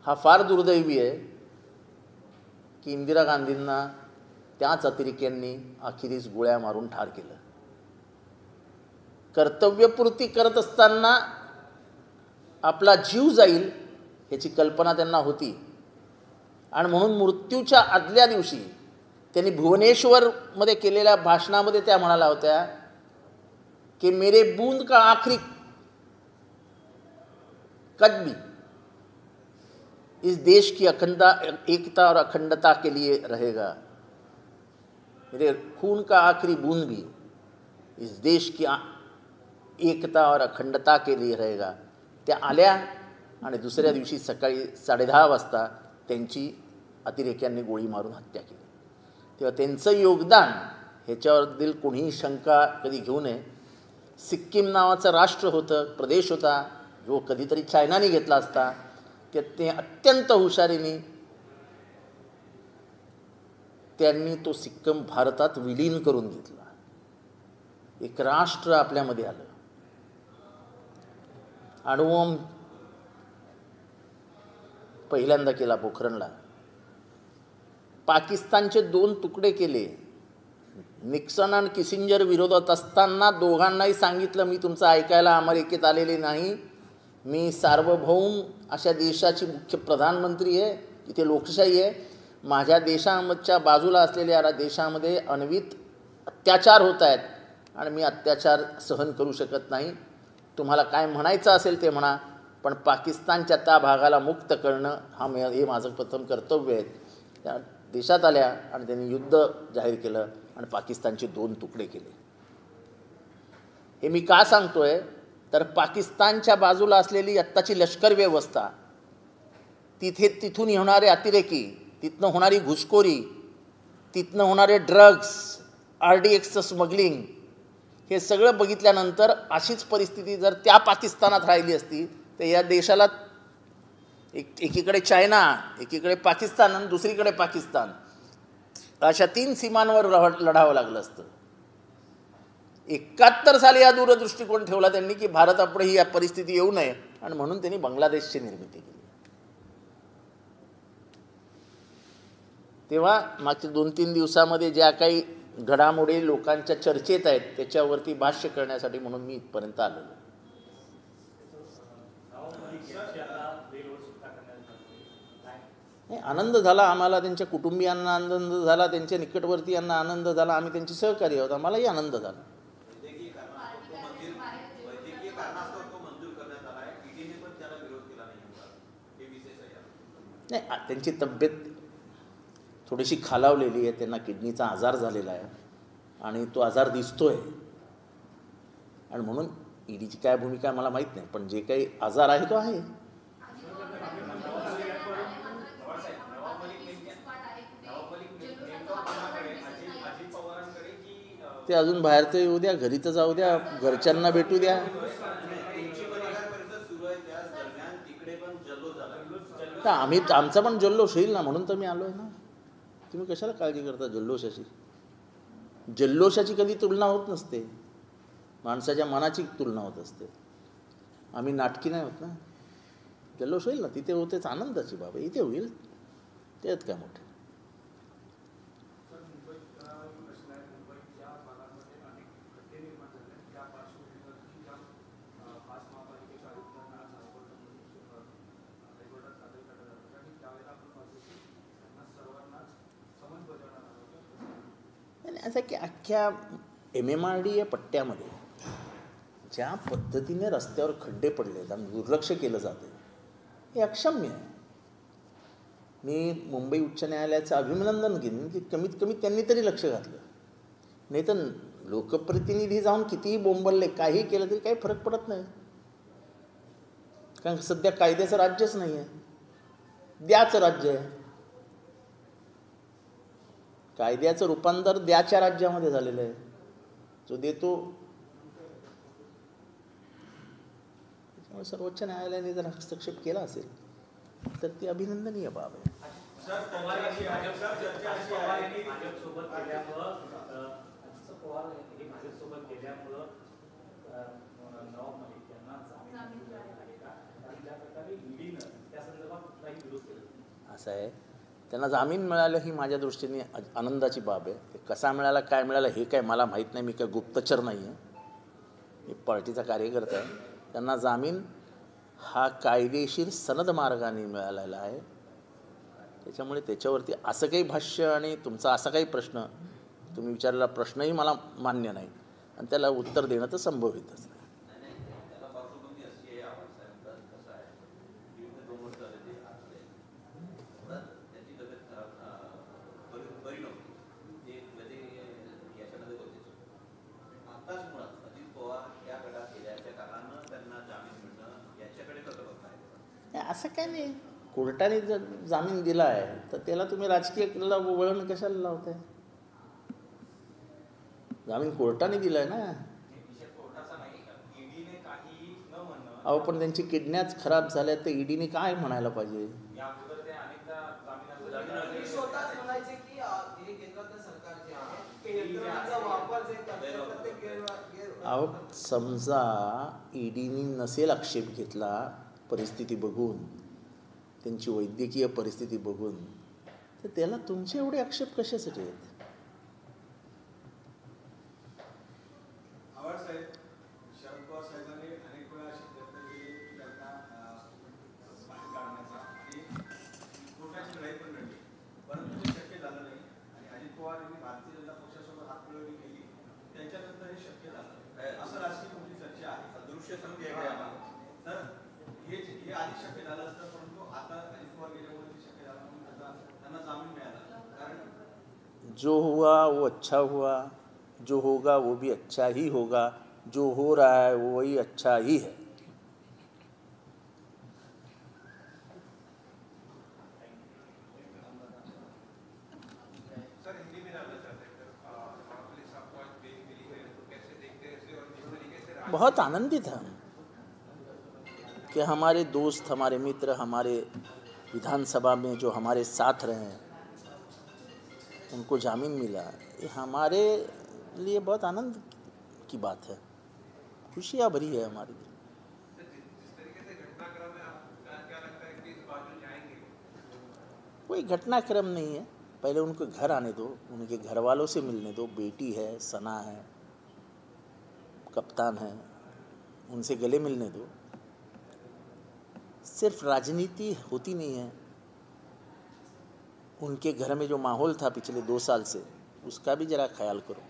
हा फार दुर्दैवी आहे की इंदिरा गांधींना त्याच अतिरेक्यांनी अखेरीस गोळ्या मारून ठार केलं. कर्तव्यपूर्ती करत असताना आपला जीव जाईल याची कल्पना त्यांना होती आणि म्हणून मृत्यूच्या आदल्या दिवशी त्यांनी भुवनेश्वरमध्ये केलेल्या भाषणामध्ये त्या म्हणाल्या होत्या कि मेरे बूंद का आखिरी कदम इस देश की एकता और अखंडता के लिए रहेगा. मेरे खून का आखिरी बूंद भी इस देश की एकता और अखंडता के लिए रहेगा. त्या आल्या आणि दुसऱ्या दिवशी सकाळी 10:30 वाजता त्यांची अतिरेक्यांनी गोळी मारून हत्या केली. तेव्हा त्यांचं योगदान ह्याच्यावरील कोणीही शंका कधी घेऊ नये. सिक्कीम नावाचं राष्ट्र होतं, प्रदेश होता, जो कधीतरी चायनाने घेतला असता. ते अत्यंत हुशारीने त्यांनी तो सिक्कीम भारतात विलीन करून घेतला. एक राष्ट्र आपल्यामध्ये आलं. अणुबॉम्ब पहिल्यांदा केला पोखरणला. पाकिस्तानचे 2 तुकडे केले. निक्सन आणि किसिंजर विरोधात असताना दोघांनाही सांगितलं मी तुमचं ऐकायला अमेरिकेत आलेले नाही, मी सार्वभौम अशा देशाची मुख्य प्रधानमंत्री आहे, इथे लोकशाही आहे, माझ्या देशाच्या बाजूला असलेल्या देशामध्ये अनवित अत्याचार होत आहेत आणि मी अत्याचार सहन करू शकत नाही. तुम्हाला काय म्हणायचं असेल ते म्हणा, पण पाकिस्तानच्या त्या भागाला मुक्त करणं हे माझं प्रथम कर्तव्य आहे. त्या देशात आल्या आणि त्यांनी युद्ध जाहीर केलं आणि पाकिस्तानचे 2 तुकडे केले. हे मी का सांगतोय तर पाकिस्तानच्या बाजूला असलेली आत्ताची लष्कर व्यवस्था, तिथून येणारे अतिरेकी, तिथनं होणारी घुसखोरी, तिथनं होणारे ड्रग्स, RDXचं स्मगलिंग, हे सगळं बघितल्यानंतर अशीच परिस्थिती जर त्या पाकिस्तानात राहिली असती तर या देशाला एकीकडे चायना, एकीकडे पाकिस्तान आणि दुसरीकडे पाकिस्तान अशा 3 सीमांवर लढावं लागलं असतं. 71 साली हा दूरदृष्टिकोन ठेवला त्यांनी की भारतापुढे ही परिस्थिती येऊ नये आणि म्हणून त्यांनी बांगलादेशची निर्मिती केली. तेव्हा मागच्या 2-3 दिवसामध्ये ज्या काही घडामोडी लोकांच्या चर्चेत आहेत त्याच्यावरती भाष्य करण्यासाठी म्हणून मी इथपर्यंत आलेलो. आनंद झाला आम्हाला, त्यांच्या कुटुंबियांना आनंद झाला, त्यांच्या निकटवर्तीयांना आनंद झाला, आम्ही त्यांचे सहकारी आहोत, आम्हालाही आनंद झाला. नाही, त्यांची तब्येत थोडीशी खालावलेली आहे, त्यांना किडनीचा आजार झालेला आहे आणि तो आजार दिसतोय आणि म्हणून ईडीची काय भूमिका मला माहीत नाही, पण जे काही आजार आहे तो आहे. ते अजून बाहेर तर येऊ द्या, घरी तर जाऊ द्या, घरच्यांना भेटू द्या. आमचा पण जल्लोष होईल ना, म्हणून तर मी आलो आहे ना. तुम्ही कशाला काळजी करता जल्लोषाची? जल्लोषाची कधी तुलना होत नसते, माणसाच्या मनाची तुलना होत असते. आम्ही नाटकी नाही होत ना. जल्लोष होईल ना, तिथे होतेच आनंदाची बाब, इथे होईल त्यात काय मोठे. असं की अख्ख्या MMRDA पट्ट्यामध्ये ज्या पद्धतीने रस्त्यावर खड्डे पडलेत आणि दुर्लक्ष केलं जातं हे अक्षम्य आहे. मी मुंबई उच्च न्यायालयाचं अभिनंदन केलं की कमीत कमी त्यांनी तरी लक्ष घातलं. नाही तर लोकप्रतिनिधी जाऊन कितीही बोंबलले, काही केलं तरी काही फरक पडत नाही, कारण सध्या कायद्याचं राज्यच नाही आहे, द्याचं राज्य आहे. कायद्याचं रूपांतर द्याच्या राज्यामध्ये झालेलं आहे, जो देतो. त्यामुळे सर्वोच्च न्यायालयाने जर हस्तक्षेप केला असेल तर ती अभिनंदनीय बाब आहे. असं आहे, त्यांना जामीन मिळालं ही माझ्या दृष्टीने आनंदाची बाब आहे. ते कसा मिळाला, काय मिळालं हे काय मला माहीत नाही. मी काय गुप्तचर नाही आहे, मी पार्टीचा कार्यकर्ता आहे. त्यांना जामीन हा कायदेशीर सनद मार्गाने मिळालेला आहे. त्याच्यामुळे त्याच्यावरती असं काही भाष्य आणि तुमचा असा काही प्रश्न तुम्ही विचारलेला प्रश्नही मला मान्य नाही आणि त्याला उत्तर देणं तर संभवितच नाही. असं काय नाही, कोर्टाने जर जामीन दिला आहे तर त्याला तुम्ही राजकीय वळण कशाला लावताय? जामीन कोर्टाने दिलाय ना. अहो पण त्यांची किडनॅच खराब झाल्या तर ईडीने काय म्हणायला पाहिजे? अहो समजा ईडीने नसेल आक्षेप घेतला परिस्थिती बघून, त्यांची वैद्यकीय परिस्थिती बघून, तर त्याला तुमचे एवढे आक्षेप कशासाठी आहेत? जो हुआ वो अच्छा हुआ, जो होगा वो भी अच्छा ही होगा, जो हो रहा है वो वही अच्छा ही है. बहुत आनंदित हैं कि हमारे दोस्त, हमारे मित्र, हमारे विधानसभा में जो हमारे साथ रहे हैं उनको जामीन मिला. ये हमारे लिए बहुत आनंद की बात है, खुशियाँ भरी है हमारी. कोई घटनाक्रम नहीं है, पहले उनको घर आने दो, उनके घर वालों से मिलने दो. बेटी है, सना है, कप्तान है, उनसे गले मिलने दो. सिर्फ राजनीति होती नहीं है, उनके घर में जो माहौल था पिछले 2 साल से उसका भी जरा ख्याल करो.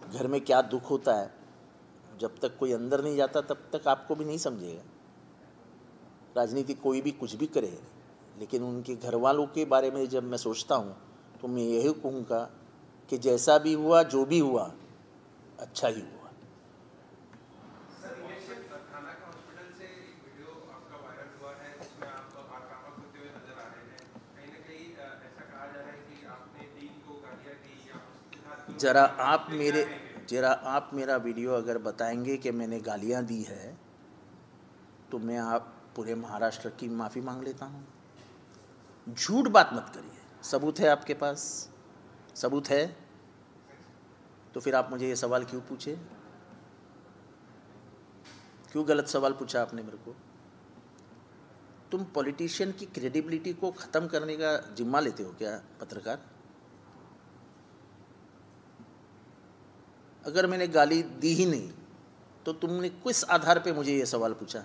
घर में क्या दुख होता है, जब तक कोई अंदर नहीं जाता तब तक आपको भी नहीं समझेगा. राजनीति कोई भी कुछ भी करे, लेकिन उनके घर वालों के बारे में जब मैं सोचता हूँ तो मैं यही कहूँगा कि जैसा भी हुआ, जो भी हुआ, अच्छा ही हुआ. जरा आप मेरा वीडियो अगर बताएंगे कि मैंने गालियाँ दी है तो मैं आप पूरे महाराष्ट्र की माफ़ी मांग लेता हूँ. झूठ बात मत करिए. सबूत है आपके पास? सबूत है तो फिर आप मुझे ये सवाल क्यों पूछे? क्यों गलत सवाल पूछा आपने मेरे को? तुम पॉलिटिशियन की क्रेडिबिलिटी को ख़त्म करने का जिम्मा लेते हो क्या पत्रकार? अगर मैंने गाली दी ही नहीं तो तुमने किस आधार पे मुझे ये सवाल पूछा?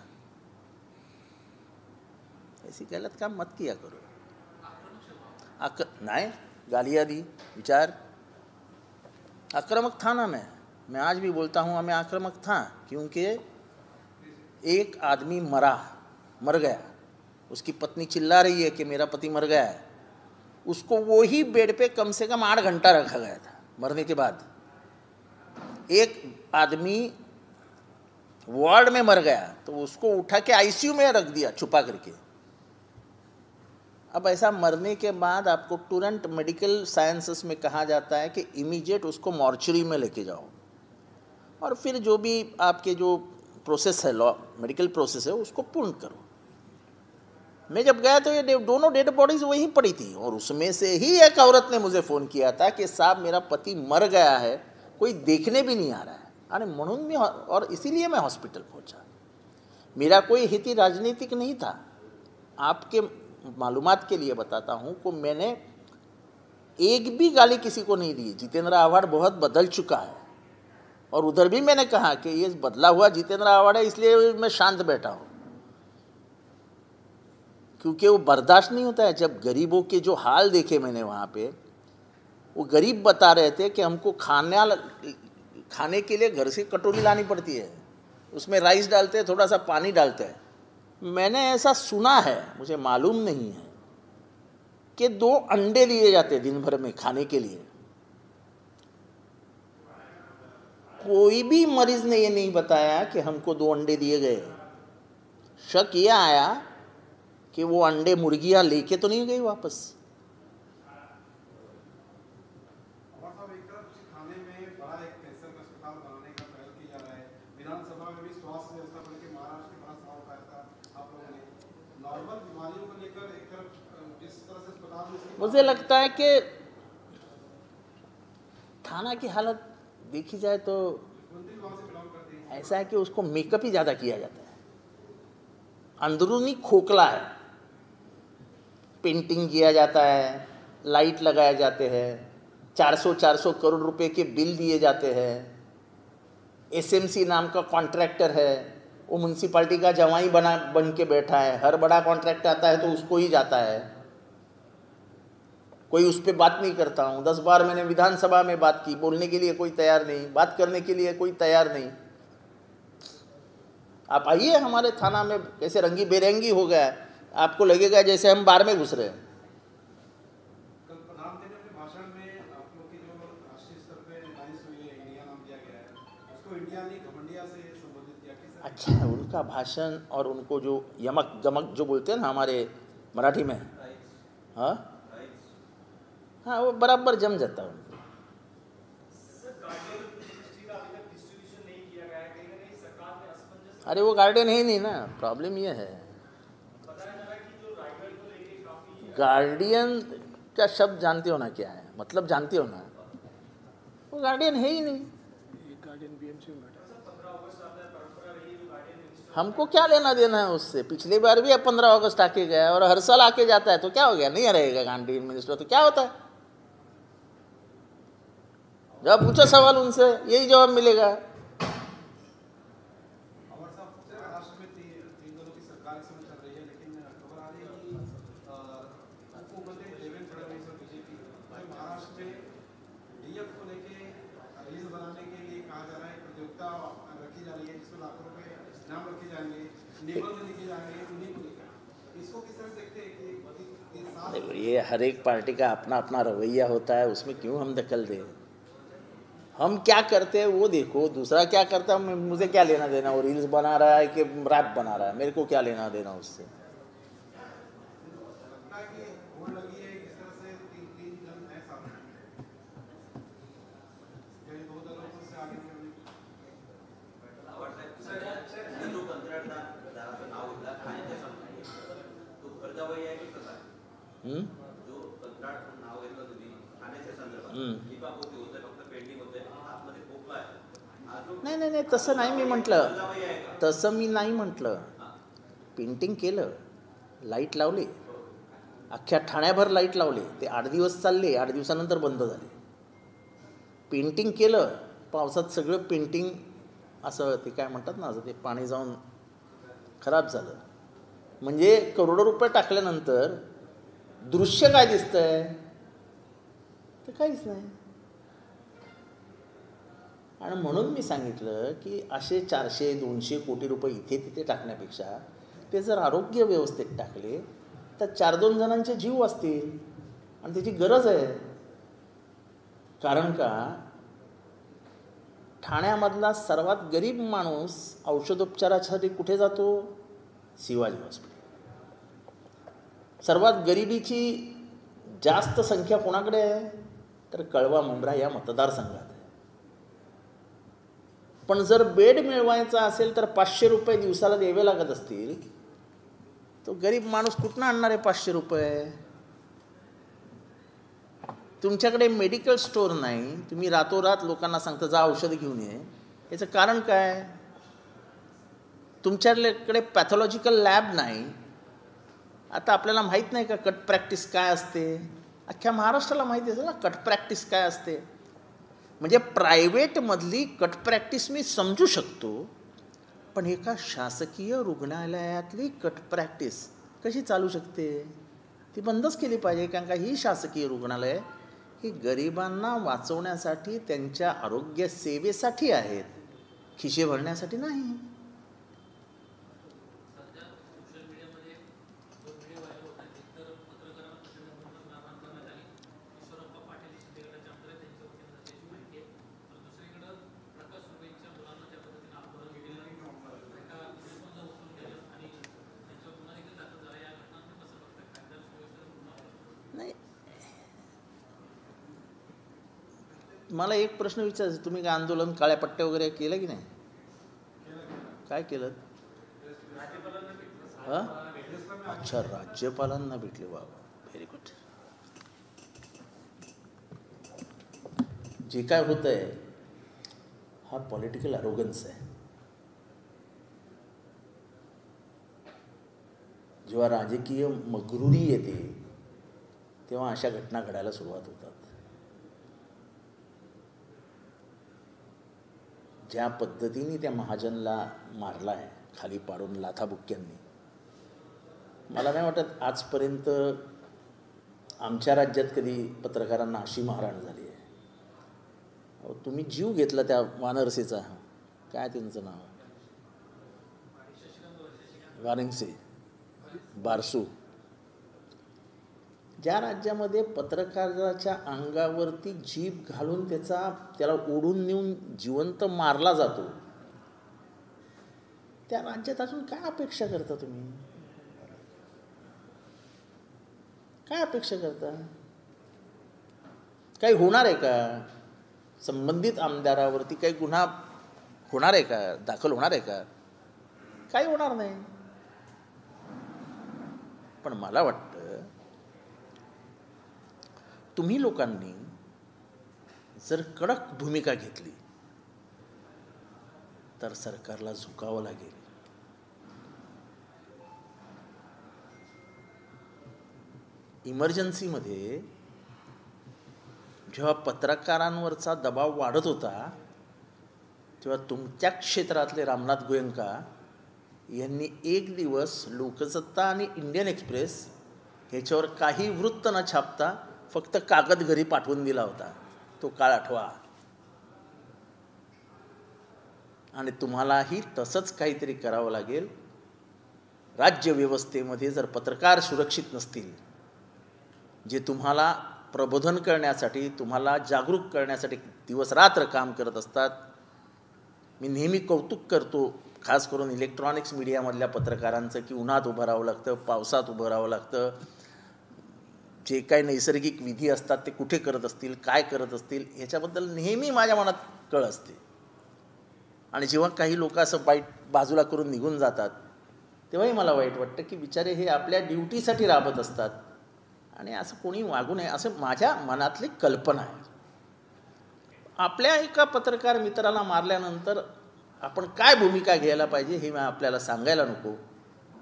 ऐसी गलत काम मत किया करो. नहीं, गालियाँ दी, विचार आक्रामक था ना. मैं आज भी बोलता हूँ मैं आक्रामक था, क्योंकि एक आदमी मर गया, उसकी पत्नी चिल्ला रही है कि मेरा पति मर गया है, उसको वो ही बेड पे कम से कम 8 घंटा रखा गया था. मरने के बाद एक आदमी वार्ड में मर गया तो उसको उठा के आईसीयू में रख दिया छुपा करके. अब ऐसा मरने के बाद आपको तुरंत मेडिकल साइंसेस में कहा जाता है कि इमीडिएट उसको मॉर्चरी में लेके जाओ और फिर जो भी आपके जो प्रोसेस है, लॉ मेडिकल प्रोसेस है, उसको पूर्ण करो. मैं जब गया तो ये दोनों डेड बॉडीज वहीं पड़ी थी और उसमें से ही एक औरत ने मुझे फ़ोन किया था कि साहब मेरा पति मर गया है, कोई देखने भी नहीं आ रहा है. अरे म्हणून मी और इसीलिए मैं हॉस्पिटल पहुंचा. मेरा कोई हेतु राजनीतिक नहीं था. आपके मालूमात के लिए बताता हूँ को मैंने एक भी गाली किसी को नहीं दी। जितेंद्र आव्हाड बहुत बदल चुका है और उधर भी मैंने कहा कि ये बदला हुआ जितेंद्र आव्हाड है, इसलिए मैं शांत बैठा हूँ, क्योंकि वो बर्दाश्त नहीं होता है। जब गरीबों के जो हाल देखे मैंने वहाँ पे, वो गरीब बता रहे थे कि हमको खाने के लिए घर से कटोरी लानी पड़ती है, उसमें राइस डालते हैं, थोड़ा सा पानी डालते हैं। मैंने ऐसा सुना है, मुझे मालूम नहीं है, कि 2 अंडे लिए जाते दिन भर में खाने के लिए। कोई भी मरीज ने ये नहीं बताया कि हमको 2 अंडे दिए गए। शक ये आया कि वो अंडे मुर्गियां लेके तो नहीं गई वापस। मुझे लगता है कि थाना की हालत देखी जाए तो ऐसा है कि उसको मेकअप ही ज़्यादा किया जाता है, अंदरूनी खोखला है। पेंटिंग किया जाता है, लाइट लगाए जाते हैं, 400 करोड़ रुपए के बिल दिए जाते हैं। एसएमसी नाम का कॉन्ट्रैक्टर है, वो म्यूनसिपाल्टी का जवाई बन के बैठा है। हर बड़ा कॉन्ट्रैक्ट आता है तो उसको ही जाता है, कोई उस पर बात नहीं करता हूँ। 10 बार मैंने विधानसभा में बात की, बोलने के लिए कोई तैयार नहीं, बात करने के लिए कोई तैयार नहीं। आप आइए हमारे थाना में, कैसे रंगी बेरंगी हो गया है, आपको लगेगा जैसे हम बार में घुस रहे हैं। अच्छा है उनका भाषण, और उनको जो यमक जमक जो बोलते हैं ना हमारे मराठी में, हाँ हाँ, वो बराबर जम जाता है उनको। अरे वो गार्डियन है ही नहीं ना, प्रॉब्लम ये है। गार्डियन का शब्द जानते हो ना क्या है, मतलब जानते हो ना, वो गार्डियन है ही नहीं। हमको क्या लेना देना है उससे? पिछली बार भी 15 अगस्त आके गया और हर साल आके जाता है, तो क्या हो गया? नहीं रहेगा गार्डियन मिनिस्टर तो क्या होता है? जब पूछो सवाल उनसे यही जवाब मिलेगा। ये हर एक पार्टी का अपना अपना रवैया होता है, उसमें क्यों हम दखल दें? हम क्या करते हैं वो देखो, दूसरा क्या करता है मुझे क्या लेना देना? वो रील्स बना रहा है कि रैप बना रहा है, मेरे को क्या लेना देना उससे? नाही तसं नाही मी म्हटलं, तसं मी नाही म्हटलं. पेंटिंग केलं, लाईट लावले, अख्ख्या ठाण्याभर लाईट लावले, ते 8 दिवस चालले, 8 दिवसानंतर बंद झाले. पेंटिंग केलं, पावसात सगळं पेंटिंग असं ते काय म्हणतात ना, असं ते पाणी जाऊन खराब झालं. म्हणजे करोडो रुपये टाकल्यानंतर दृश्य काय दिसतंय? ते काहीच नाही. आणि म्हणून मी सांगितलं की असे 400-200 कोटी रुपये इथे तिथे टाकण्यापेक्षा ते जर आरोग्य व्यवस्थेत टाकले तर 4-2 जणांचे जीव वाचतील, आणि त्याची गरज आहे. कारण का ठाण्यामधला सर्वात गरीब माणूस औषधोपचारासाठी कुठे जातो? शिवाजी हॉस्पिटल. सर्वात गरिबीची जास्त संख्या कोणाकडे आहे? तर कळवा मुंब्रा या मतदारसंघात. पण जर बेड मिळवायचा असेल तर 500 रुपये दिवसाला द्यावे लागत असतील, तो गरीब माणूस कुठून आणणार आहे 500 रुपये? तुमच्याकडे मेडिकल स्टोअर नाही, तुम्ही रातोरात लोकांना सांगता जा औषध घेऊन ये. याचं कारण काय? तुमच्याकडे पॅथॉलॉजिकल लॅब नाही, आता आपल्याला माहीत नाही का कट प्रॅक्टिस काय असते? अख्ख्या महाराष्ट्राला माहिती असेल ना कट प्रॅक्टिस काय असते. म्हणजे प्रायव्हेटमधली कट प्रॅक्टिस मी समजू शकतो, पण एका शासकीय रुग्णालयातली कट प्रॅक्टिस कशी चालू शकते? ती बंदच केली पाहिजे. कारण का ही शासकीय रुग्णालय ही गरिबांना वाचवण्यासाठी, त्यांच्या आरोग्य सेवेसाठी आहेत, खिशे भरण्यासाठी नाही. नाही, मला एक प्रश्न विचारायचा, तुम्ही काय आंदोलन काळ्या पट्ट्या वगैरे केलं की नाही? काय केलं? हां, अच्छा, राज्यपालांना भेटले. वा, व्हेरी गुड. जे काय होत आहे हा पॉलिटिकल अरोगन्स आहे. जेव्हा राजकीय मगरुरी येते तेव्हा अशा घटना घडायला सुरुवात होतात. ज्या पद्धतीने त्या महाजनला मारला आहे खाली पाडून लाथाबुक्क्यांनी, मला नाही वाटत आजपर्यंत आमच्या राज्यात कधी पत्रकारांना अशी मारहाण झाली आहे. तुम्ही जीव घेतला त्या वानरसेचा, काय त्यांचं नाव, वारिंगसे, बारसू. ज्या राज्यामध्ये पत्रकाराच्या अंगावरती जीभ घालून त्याला ओढून नेऊन जिवंत मारला जातो, त्या राज्यात अजून काय अपेक्षा करता तुम्ही? काय अपेक्षा करता? काही होणार आहे का? संबंधित आमदारावरती काही गुन्हा होणार आहे का? दाखल होणार आहे का? काही होणार नाही. पण मला वाटतं तुम्ही लोकांनी जर कडक भूमिका घेतली तर सरकारला झुकावं लागेल. इमर्जन्सीमध्ये जेव्हा पत्रकारांवरचा दबाव वाढत होता तेव्हा तुमच्या क्षेत्रातले रामनाथ गोयंका यांनी एक दिवस लोकसत्ता आणि इंडियन एक्सप्रेस ह्याच्यावर काही वृत्त न छापता फक्त कागद घरी पाठवून दिला होता. तो काळ आठवा. आणि तुम्हालाही तसंच काहीतरी करावं लागेल. राज्यव्यवस्थेमध्ये जर पत्रकार सुरक्षित नसतील, जे तुम्हाला प्रबोधन करण्यासाठी, तुम्हाला जागरूक करण्यासाठी दिवस रात्र काम करत असतात. मी नेहमी कौतुक करतो खास करून इलेक्ट्रॉनिक्स मीडियामधल्या पत्रकारांचं, की उन्हात उभं राहावं लागतं, पावसात उभं राहावं लागतं, जे काही नैसर्गिक विधी असतात ते कुठे करत असतील, काय करत असतील, ह्याच्याबद्दल नेहमी माझ्या मनात कळ असते. आणि जेव्हा काही लोक असं वाईट बाजूला करून निघून जातात तेव्हाही मला वाईट वाटतं, की बिचारे हे आपल्या ड्युटीसाठी राबत असतात आणि असं कोणी वागू नये असं माझ्या मनातली कल्पना आहे. आपल्या एका पत्रकार मित्राला मारल्यानंतर आपण काय भूमिका घ्यायला पाहिजे हे मी आपल्याला सांगायला नको,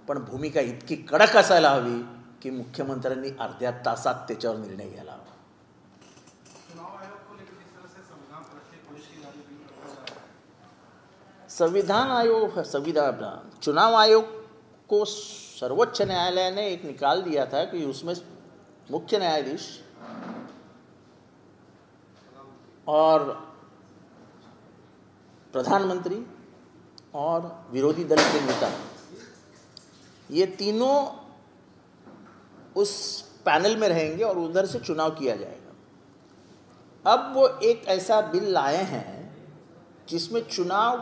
पण भूमिका इतकी कडक असायला हवी की मुख्यमंत्र्यांनी अर्ध्या तासात त्याच्यावर निर्णय घ्यायला हवा. चुनाव आयोग को सर्वोच्च न्यायालय ने एक निकाल दिया था कि उसमें मुख्य न्यायाधीश और प्रधानमंत्री और विरोधी दल के नेता, ये तीनों उस पैनल में रहेंगे और उधर से चुनाव किया जाएगा. अब वो एक ऐसा बिल लाए हैं जिसमें चुनाव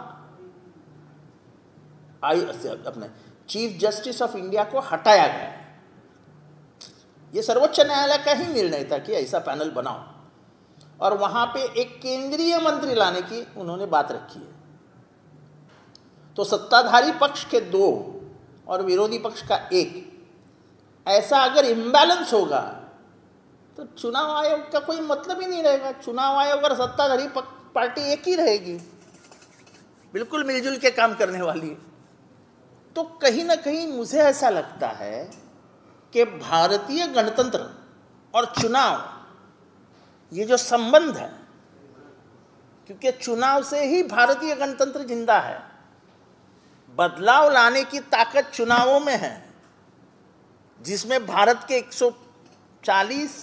अपने चीफ जस्टिस ऑफ इंडिया को हटाया गया है. ये सर्वोच्च न्यायालय का ही निर्णय था कि ऐसा पैनल बनाओ, और वहाँ पे एक केंद्रीय मंत्री लाने की उन्होंने बात रखी है. तो सत्ताधारी पक्ष के 2 और विरोधी पक्ष का 1, ऐसा अगर इम्बैलेंस होगा तो चुनाव आयोग का कोई मतलब ही नहीं रहेगा. चुनाव आयोग और सत्ताधारी पार्टी एक ही रहेगी, बिल्कुल मिलजुल के काम करने वाली. तो कहीं ना कहीं मुझे ऐसा लगता है कि भारतीय गणतंत्र और चुनाव ये जो संबंध है, क्योंकि चुनाव से ही भारतीय गणतंत्र जिंदा है, बदलाव लाने की ताकत चुनावों में है, जिसमें भारत के 140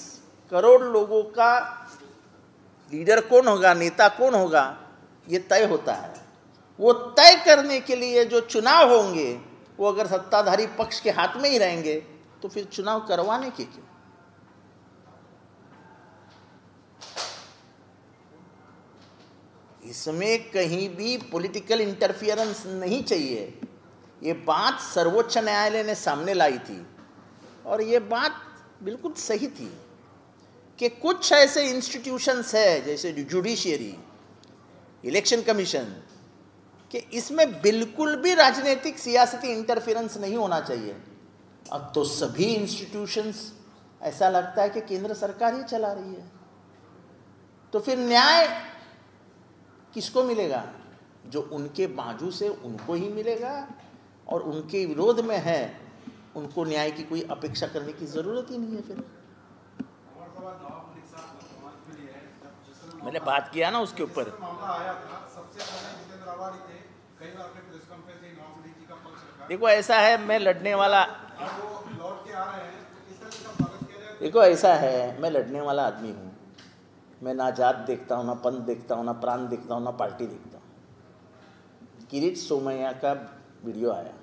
करोड़ लोगों का लीडर कौन होगा, नेता कौन होगा, ये तय होता है। वो तय करने के लिए जो चुनाव होंगे वो अगर सत्ताधारी पक्ष के हाथ में ही रहेंगे तो फिर चुनाव करवाने के क्यों? इसमें कहीं भी पॉलिटिकल इंटरफियरेंस नहीं चाहिए। ये बात सर्वोच्च न्यायालय ने सामने लाई थी और ये बात बिल्कुल सही थी कि कुछ ऐसे इंस्टीट्यूशंस है जैसे जुडिशियरी, इलेक्शन कमीशन, कि इसमें बिल्कुल भी राजनीतिक सियासती इंटरफेरेंस नहीं होना चाहिए। अब तो सभी इंस्टीट्यूशंस ऐसा लगता है कि केंद्र सरकार ही चला रही है, तो फिर न्याय किसको मिलेगा? जो उनके बाजू से उनको ही मिलेगा, और उनके विरोध में है उनको न्याय की कोई अपेक्षा करने की जरूरत ही नहीं है। फिर मैंने बात किया ना उसके ऊपर। देखो ऐसा है, मैं लड़ने वाला, देखो ऐसा है, मैं लड़ने वाला आदमी हूँ। मैं ना जात देखता हूँ, ना पंथ देखता हूँ, ना प्रांत देखता हूँ, ना पार्टी देखता हूँ। किरीट सोमैया का वीडियो आया,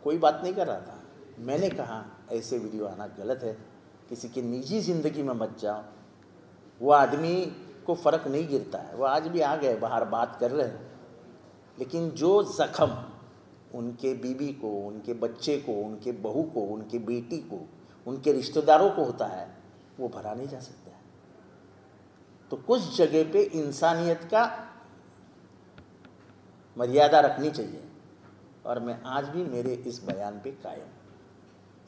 कोई बात नहीं कर रहा था, मैंने कहा ऐसे वीडियो आना गलत है, किसी की निजी ज़िंदगी में मत जाओ। वो आदमी को फ़र्क नहीं गिरता है, वो आज भी आ गए बाहर बात कर रहे हैं, लेकिन जो ज़ख्म उनके बीवी को, उनके बच्चे को, उनके बहू को, उनकी बेटी को, उनके रिश्तेदारों को होता है, वो भरा नहीं जा सकता है। तो कुछ जगह पे इंसानियत का मर्यादा रखनी चाहिए, और मैं आज भी मेरे इस बयान पे कायम।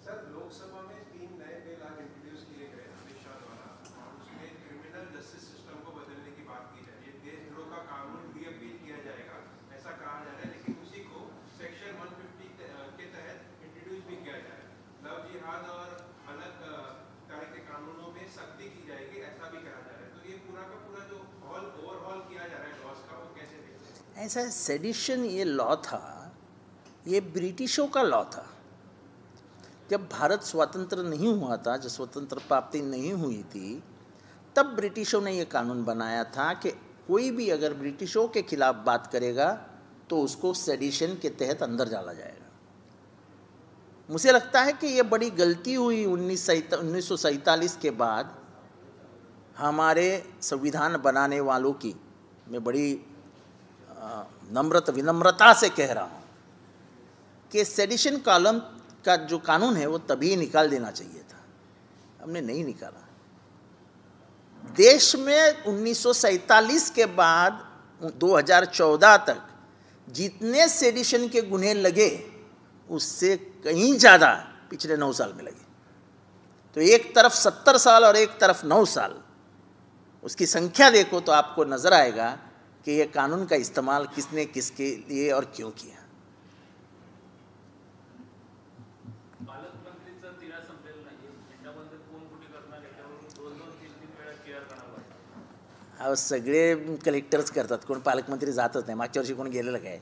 सर, लोकसभा में 3 नए बिल आज इंट्रोड्यूस किए गए अमित शाह द्वारा, और उसमें क्रिमिनल जस्टिस सिस्टम को बदलने की बात की जा रही है। देशद्रोह का कानून रीअपील किया जाएगा ऐसा कहा जा रहा है, लेकिन उसी को सेक्शन 150 के तहत इंट्रोड्यूस भी किया जा रहा है। लव जिहाद और अलग तरह के कानूनों में सख्ती की जाएगी ऐसा भी कहा जा रहा है। तो ये पूरा का पूरा जो ओवरहॉल किया जा रहा है लॉज का, वो कैसे देखते हैं? ऐसा सेडिशन ये लॉ था, ये ब्रिटिशों का लॉ था। जब भारत स्वतंत्र नहीं हुआ था, जब स्वतंत्र प्राप्ति नहीं हुई थी, तब ब्रिटिशों ने ये कानून बनाया था कि कोई भी अगर ब्रिटिशों के खिलाफ बात करेगा तो उसको सेडिशन के तहत अंदर डाला जाएगा। मुझे लगता है कि ये बड़ी गलती हुई 1947 के बाद हमारे संविधान बनाने वालों की। मैं बड़ी विनम्रता से कह रहा हूँ कि सेडिशन कॉलम का जो कानून है वो तभी निकाल देना चाहिए था, हमने नहीं निकाला। देश में 1947 के बाद 2014 तक जितने सेडिशन के गुन्हे लगे उससे कहीं ज़्यादा पिछले 9 साल में लगे। तो एक तरफ 70 साल और एक तरफ 9 साल, उसकी संख्या देखो तो आपको नज़र आएगा कि ये कानून का इस्तेमाल किसने किसके लिए और क्यों किया। अहो सगळे कलेक्टर्स करतात, कोण पालकमंत्री जातच नाही। मागच्या वर्षी कोण गेलेलं काय?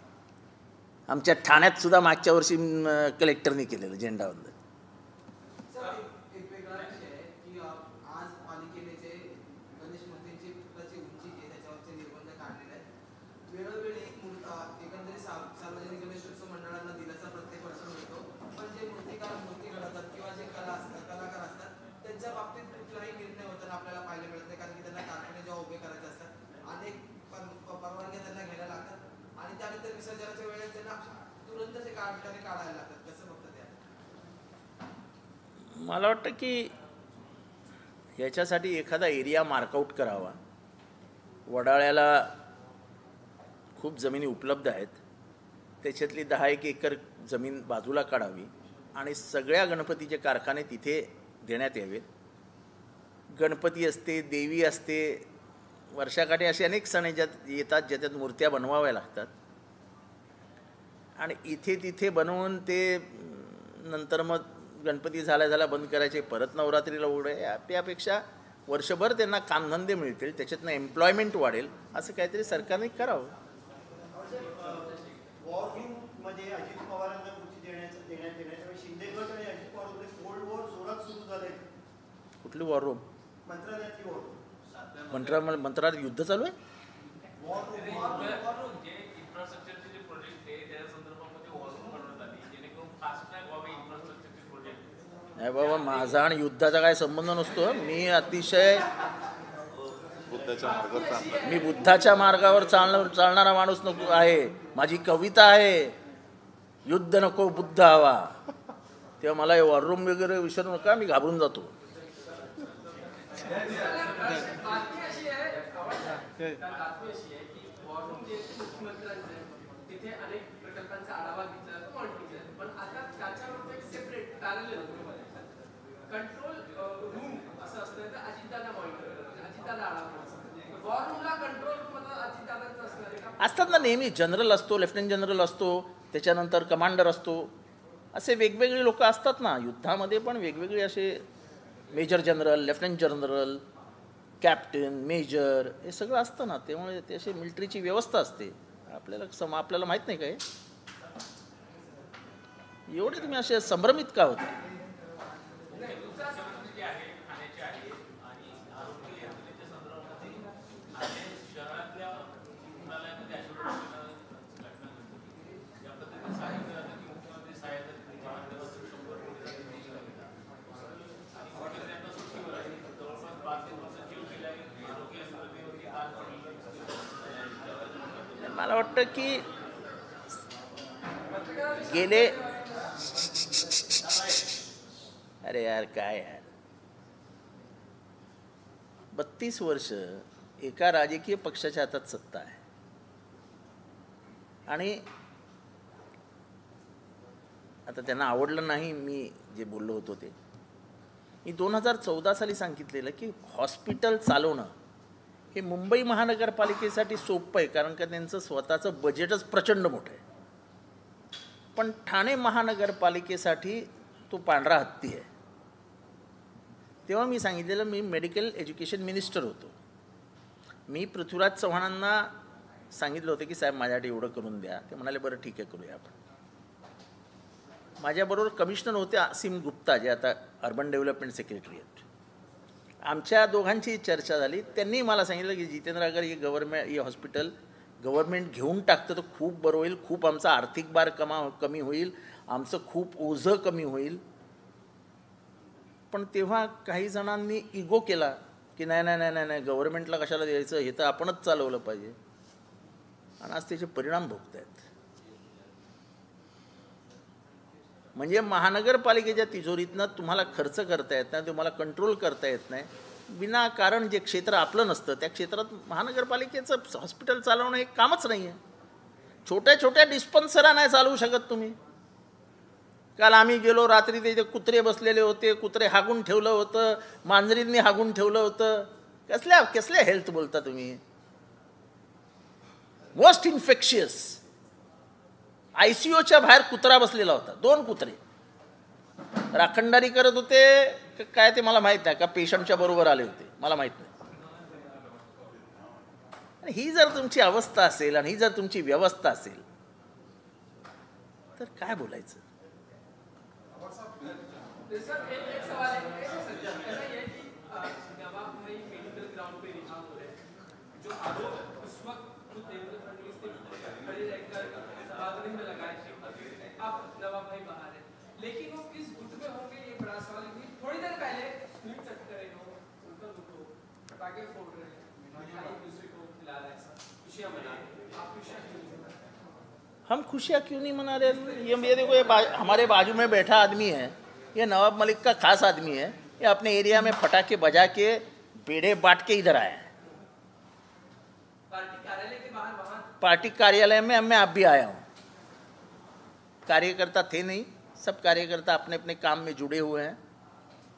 आमच्या ठाण्यात सुद्धा मागच्या वर्षी कलेक्टरनी केलेलं झेंडावंदन। मला वाटतं की याच्यासाठी एखादा एरिया मार्कआउट करावा। वडाळ्याला खूप जमिनी उपलब्ध आहेत, त्याच्यातली 10-1 एकर जमीन बाजूला काढावी आणि सगळ्या गणपतीचे कारखाने तिथे देण्यात यावेत। गणपती असते, देवी असते, वर्षाकाठी असे अनेक सण येतात ज्याच्यात मूर्त्या बनवाव्या लागतात, आणि इथे तिथे बनवून ते नंतर मग गणपती झाल्या बंद करायचे, परत नवरात्रीला उघडे. त्यापेक्षा वर्षभर त्यांना कामधंदे मिळतील, त्याच्यातनं एम्प्लॉयमेंट वाढेल, असं काहीतरी सरकारने करावं. वॉर रूममध्ये अजित पवारांना कृती देण्यात येण्याच्या शिंदे गट आणि अजित पवार कोल्ड वॉर जोरात सुरू झाले. कुठली वॉर रूम? मंत्रालयातली वॉर रूम. मंत्रालयात युद्ध चालू आहे. नाही बाबा, माझा आणि युद्धाचा काय संबंध नसतो. मी अतिशय बुद्धाच्या मार्गावर चालणारा माणूस नको आहे. माझी कविता आहे, युद्ध नको बुद्ध हवा. तेव्हा मला हे वॉर रूम वगैरे विसरू नका, मी घाबरून जातो. असतात ना नेहमी. जनरल असतो, लेफ्टनंट जनरल असतो, त्याच्यानंतर कमांडर असतो, असे वेगवेगळे लोक असतात ना युद्धामध्ये. पण वेगवेगळे असे major general, lieutenant general, captain, major, हे सगळं असतं ना. त्यामुळे ते अशी मिलिटरीची व्यवस्था असते. आपल्याला माहीत नाही काय? एवढे तुम्ही असे संभ्रमित का होते? मला वाटतं की गेले अरे यार काय यार 32 वर्ष एका राजकीय पक्षाच्या हातात सत्ता आहे. आणि आता त्यांना आवडलं नाही मी जे बोललो होतो ते. मी 2014 साली सांगितलेलं की हॉस्पिटल चालवणं हे मुंबई महानगरपालिकेसाठी सोपं आहे, कारण का त्यांचं स्वतःचं बजेटच प्रचंड मोठं आहे. पण ठाणे महानगरपालिकेसाठी तो पांढरा हत्ती आहे. तेव्हा मी सांगितलेलं, मी मेडिकल एज्युकेशन मिनिस्टर होतो. मी पृथ्वीराज चव्हाणांना सांगितलं होतं की साहेब माझ्यासाठी एवढं करून द्या. ते म्हणाले बरं ठीक आहे करूया आपण. माझ्याबरोबर कमिशनर होते असीम गुप्ता, जे आता अर्बन डेव्हलपमेंट सेक्रेटरी आहेत. आमच्या दोघांची चर्चा झाली. त्यांनी मला सांगितलं की जितेंद्र अगर हे हॉस्पिटल गव्हर्नमेंट घेऊन टाकतं तर खूप बरं होईल, खूप आमचा आर्थिक भार कमी होईल, आमचं खूप ओझं कमी होईल. पण तेव्हा काही जणांनी इगो केला की नाही नाही नाही नाही गव्हर्नमेंटला कशाला द्यायचं, हे तर आपणच चालवलं पाहिजे. आणि आज त्याचे परिणाम भोगत आहेत. म्हणजे महानगरपालिकेच्या तिजोरीतनं तुम्हाला खर्च करता येत नाही, तुम्हाला कंट्रोल करता येत नाही. विनाकारण जे क्षेत्र आपलं नसतं त्या क्षेत्रात महानगरपालिकेचं हॉस्पिटल चालवणं हे कामच नाही आहे. छोट्या छोट्या डिस्पन्सऱ्या नाही चालवू शकत तुम्ही. काल आम्ही गेलो, रात्री तिथे कुत्रे बसलेले होते, कुत्रे हागून ठेवलं होतं, मांजरींनी हागून ठेवलं होतं. कसल्या हेल्थ बोलता तुम्ही? Most infectious. ICUच्या बाहेर कुत्रा बसलेला होता, 2 कुत्रे राखणदारी करत होते काय ते मला माहीत नाही, का पेशंटच्या बरोबर आले होते मला माहीत नाही. ही जर तुमची अवस्था असेल आणि ही जर तुमची व्यवस्था असेल तर काय बोलायचं? लेकिन वो किस गुट में होंगे ये बड़ा सवाल है. थोड़ी देर पहले स्वीट चट करे हो, उनका लुटो, पटाखे फोड़ रहे हैं, मिठाई दूसरे को खिला रहे हैं, खुशियां मना रहे हैं. आप खुशियां क्यों नहीं मना रहे? हम खुशियाँ क्यों नहीं मना रहे? ये देखो, हमारे बाजू में बैठा आदमी है, ये नवाब मलिक का खास आदमी है. ये अपने एरिया में पटाखे बजा के पेड़े बांट के इधर आया है. पार्टी कार्यालय के बाहर वहाँ पार्टी कार्यालय में मैं अब भी आया हूँ. कार्यकर्ता थे नहीं, सब कार्यकर्ता अपने अपने काम में जुड़े हुए हैं.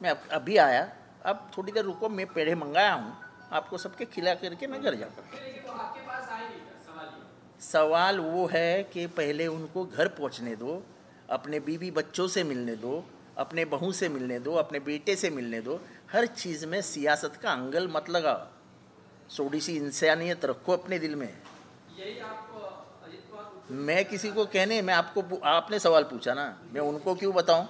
मैं अभी आया, अब थोड़ी देर रुको, मैं पेड़े मंगाया हूँ, आपको सबके खिला करके मैं घर जाता हूँ. आपके पास आए नहीं. सवाल सवाल वो है कि पहले उनको घर पहुँचने दो, अपने बीवी बच्चों से मिलने दो, अपने बहू से मिलने दो, अपने बेटे से मिलने दो। हर चीज़ में सियासत का अंगल मत लगाओ, थोड़ी सी इंसानियत रखो अपने दिल में। यही आप अजित पवार मैं किसी को कहने, मैं आपको, आपने सवाल पूछा ना, मैं उनको क्यों बताऊं?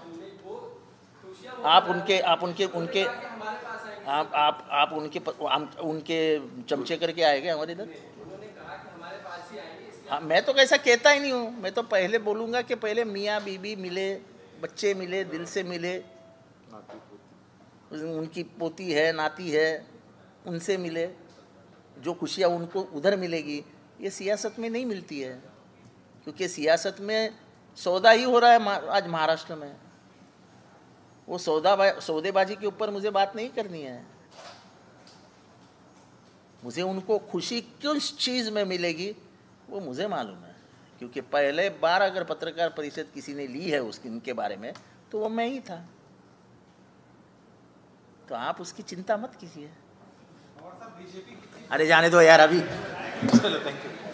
आप उनके हमारे पास आएंगे, आप उनके चमचे करके आए गए हमारे इधर? उन्होंने कहा कि हमारे पास ही आएंगे, इसलिए हाँ, मैं तो कैसा कहता ही नहीं हूँ। मैं तो पहले बोलूँगा कि पहले मियाँ बीबी मिले, बच्चे मिले, दिल से मिले, उनकी पोती है, नाती है, उनसे मिले। जो खुशियाँ उनको उधर मिलेगी, ये सियासत में नहीं मिलती है, क्योंकि सियासत में सौदा ही हो रहा है आज महाराष्ट्र में। वो सौदेबाजी के ऊपर मुझे बात नहीं करनी है। मुझे उनको खुशी किस चीज़ में मिलेगी वो मुझे मालूम है, क्योंकि पहले बार अगर पत्रकार परिषद किसी ने ली है उनके बारे में, तो वो मैं ही था। तो आप उसकी चिंता मत कीजिए। अरे जाने दो यार अभी। चलो, थैंक यू।